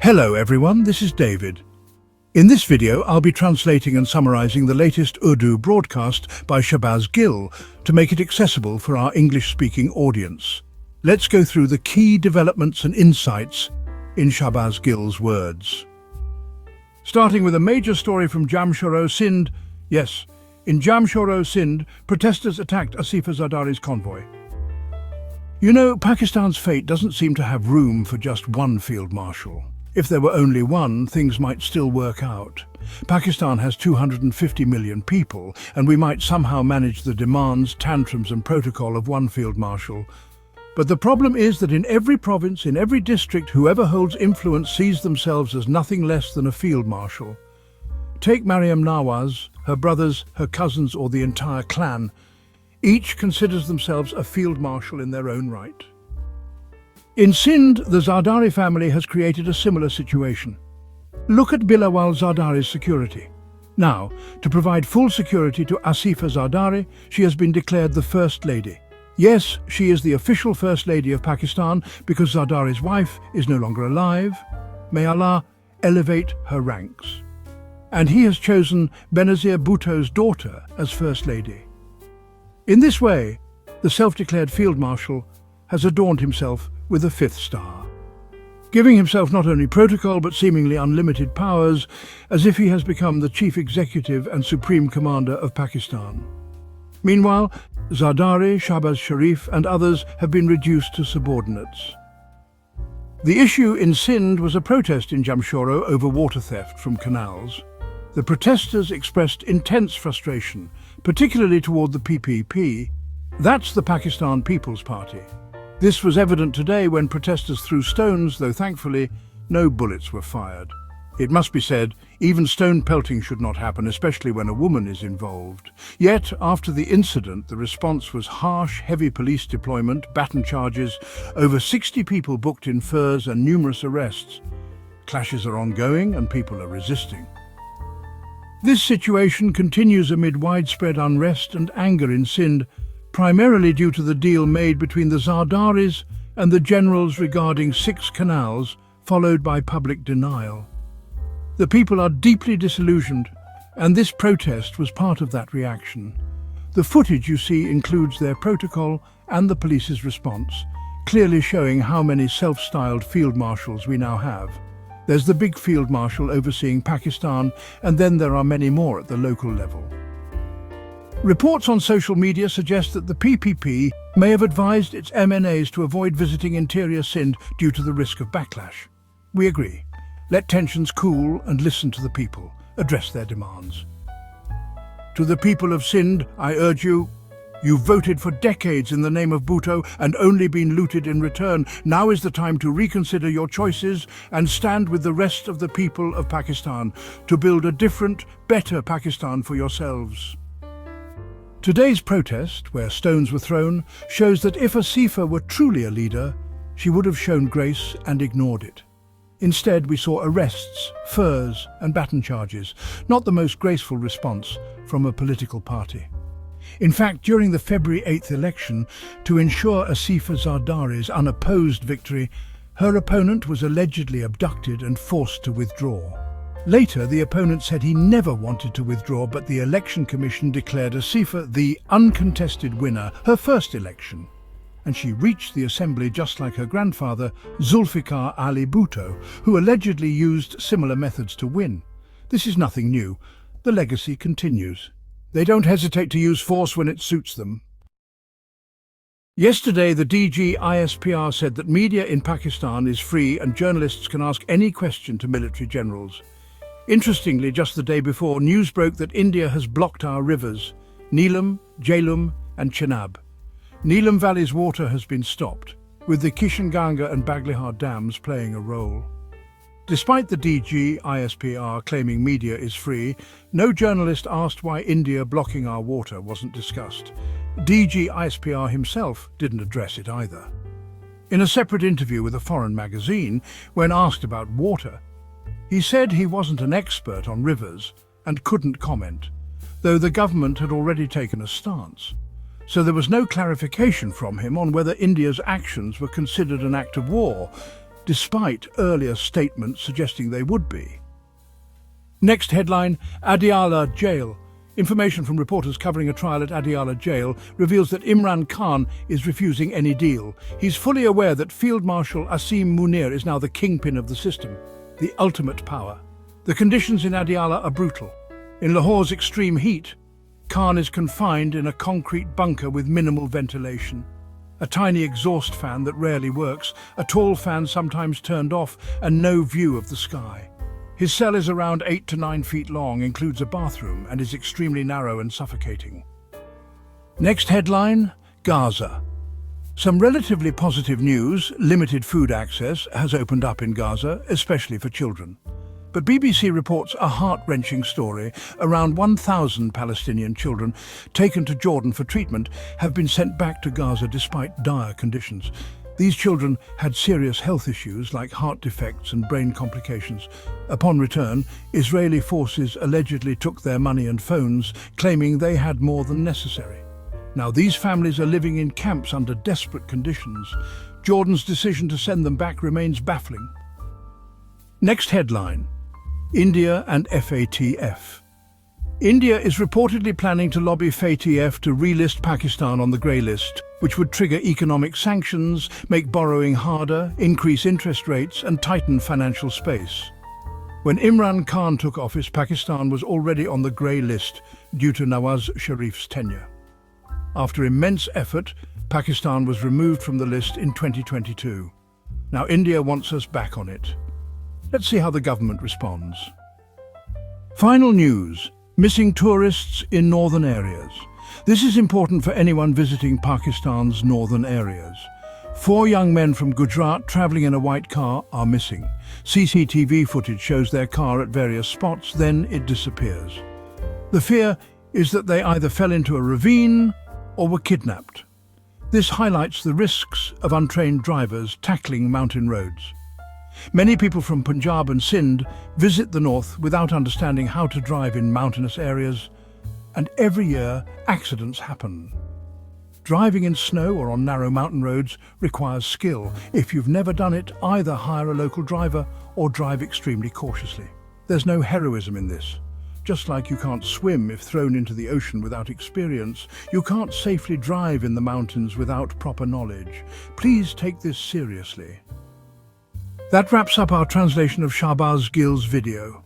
Hello everyone, this is David. In this video, I'll be translating and summarizing the latest Urdu broadcast by Shahbaz Gill to make it accessible for our English-speaking audience. Let's go through the key developments and insights in Shahbaz Gill's words. Starting with a major story from Jamshoro, Sindh. Yes, in Jamshoro, Sindh, protesters attacked Aseefa Zardari's convoy. You know, Pakistan's fate doesn't seem to have room for just one field marshal. If there were only one, things might still work out. Pakistan has 250 million people, and we might somehow manage the demands, tantrums and protocol of one field marshal. But the problem is that in every province, in every district, whoever holds influence sees themselves as nothing less than a field marshal. Take Mariam Nawaz, her brothers, her cousins or the entire clan. Each considers themselves a field marshal in their own right. In Sindh, the Zardari family has created a similar situation. Look at Bilawal Zardari's security. Now, to provide full security to Aseefa Zardari, she has been declared the First Lady. Yes, she is the official First Lady of Pakistan because Zardari's wife is no longer alive. May Allah elevate her ranks. And he has chosen Benazir Bhutto's daughter as First Lady. In this way, the self-declared Field Marshal has adorned himself with a fifth star, giving himself not only protocol but seemingly unlimited powers, as if he has become the chief executive and supreme commander of Pakistan. Meanwhile, Zardari, Shahbaz Sharif and others have been reduced to subordinates. The issue in Sindh was a protest in Jamshoro over water theft from canals. The protesters expressed intense frustration, particularly toward the PPP. That's the Pakistan People's Party. This was evident today when protesters threw stones, though thankfully no bullets were fired. It must be said, even stone pelting should not happen, especially when a woman is involved. Yet, after the incident, the response was harsh, heavy police deployment, baton charges, over 60 people booked in furs and numerous arrests. Clashes are ongoing and people are resisting. This situation continues amid widespread unrest and anger in Sindh, primarily due to the deal made between the Zardaris and the generals regarding 6 canals, followed by public denial. The people are deeply disillusioned, and this protest was part of that reaction. The footage you see includes their protocol and the police's response, clearly showing how many self-styled field marshals we now have. There's the big field marshal overseeing Pakistan, and then there are many more at the local level. Reports on social media suggest that the PPP may have advised its MNAs to avoid visiting interior Sindh due to the risk of backlash. We agree. Let tensions cool and listen to the people. Address their demands. To the people of Sindh, I urge you, you've voted for decades in the name of Bhutto and only been looted in return. Now is the time to reconsider your choices and stand with the rest of the people of Pakistan to build a different, better Pakistan for yourselves. Today's protest, where stones were thrown, shows that if Aseefa were truly a leader, she would have shown grace and ignored it. Instead, we saw arrests, furs and baton charges, not the most graceful response from a political party. In fact, during the February 8th election, to ensure Aseefa Zardari's unopposed victory, her opponent was allegedly abducted and forced to withdraw. Later, the opponent said he never wanted to withdraw, but the Election Commission declared Aseefa the uncontested winner, her first election. And she reached the assembly just like her grandfather, Zulfikar Ali Bhutto, who allegedly used similar methods to win. This is nothing new. The legacy continues. They don't hesitate to use force when it suits them. Yesterday, the DG ISPR said that media in Pakistan is free and journalists can ask any question to military generals. Interestingly, just the day before, news broke that India has blocked our rivers, Neelam, Jhelum and Chenab. Neelam Valley's water has been stopped, with the Kishanganga and Baglihar dams playing a role. Despite the DG ISPR claiming media is free, no journalist asked why India blocking our water wasn't discussed. DG ISPR himself didn't address it either. In a separate interview with a foreign magazine, when asked about water, he said he wasn't an expert on rivers and couldn't comment, though the government had already taken a stance. So there was no clarification from him on whether India's actions were considered an act of war. despite earlier statements suggesting they would be. Next headline, Adiala Jail. Information from reporters covering a trial at Adiala Jail reveals that Imran Khan is refusing any deal. He's fully aware that Field Marshal Asim Munir is now the kingpin of the system, the ultimate power. The conditions in Adiala are brutal. In Lahore's extreme heat, Khan is confined in a concrete bunker with minimal ventilation. A tiny exhaust fan that rarely works, a tall fan sometimes turned off, and no view of the sky. His cell is around 8 to 9 feet long, includes a bathroom, and is extremely narrow and suffocating. Next headline, Gaza. Some relatively positive news: limited food access has opened up in Gaza, especially for children. But BBC reports a heart-wrenching story. Around 1,000 Palestinian children taken to Jordan for treatment have been sent back to Gaza despite dire conditions. These children had serious health issues like heart defects and brain complications. Upon return, Israeli forces allegedly took their money and phones, claiming they had more than necessary. Now these families are living in camps under desperate conditions. Jordan's decision to send them back remains baffling. Next headline, India and FATF. India is reportedly planning to lobby FATF to relist Pakistan on the grey list, which would trigger economic sanctions, make borrowing harder, increase interest rates, and tighten financial space. When Imran Khan took office, Pakistan was already on the grey list due to Nawaz Sharif's tenure. After immense effort, Pakistan was removed from the list in 2022. Now India wants us back on it. Let's see how the government responds. Final news: missing tourists in northern areas. This is important for anyone visiting Pakistan's northern areas. 4 young men from Gujarat traveling in a white car are missing. CCTV footage shows their car at various spots, then it disappears. The fear is that they either fell into a ravine or were kidnapped. This highlights the risks of untrained drivers tackling mountain roads. Many people from Punjab and Sindh visit the north without understanding how to drive in mountainous areas, and every year accidents happen. Driving in snow or on narrow mountain roads requires skill. If you've never done it, either hire a local driver or drive extremely cautiously. There's no heroism in this. Just like you can't swim if thrown into the ocean without experience, you can't safely drive in the mountains without proper knowledge. Please take this seriously. That wraps up our translation of Shahbaz Gill's video.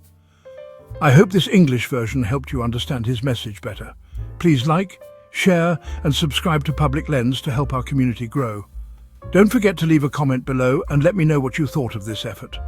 I hope this English version helped you understand his message better. Please like, share, and subscribe to Public Lens to help our community grow. Don't forget to leave a comment below and let me know what you thought of this effort.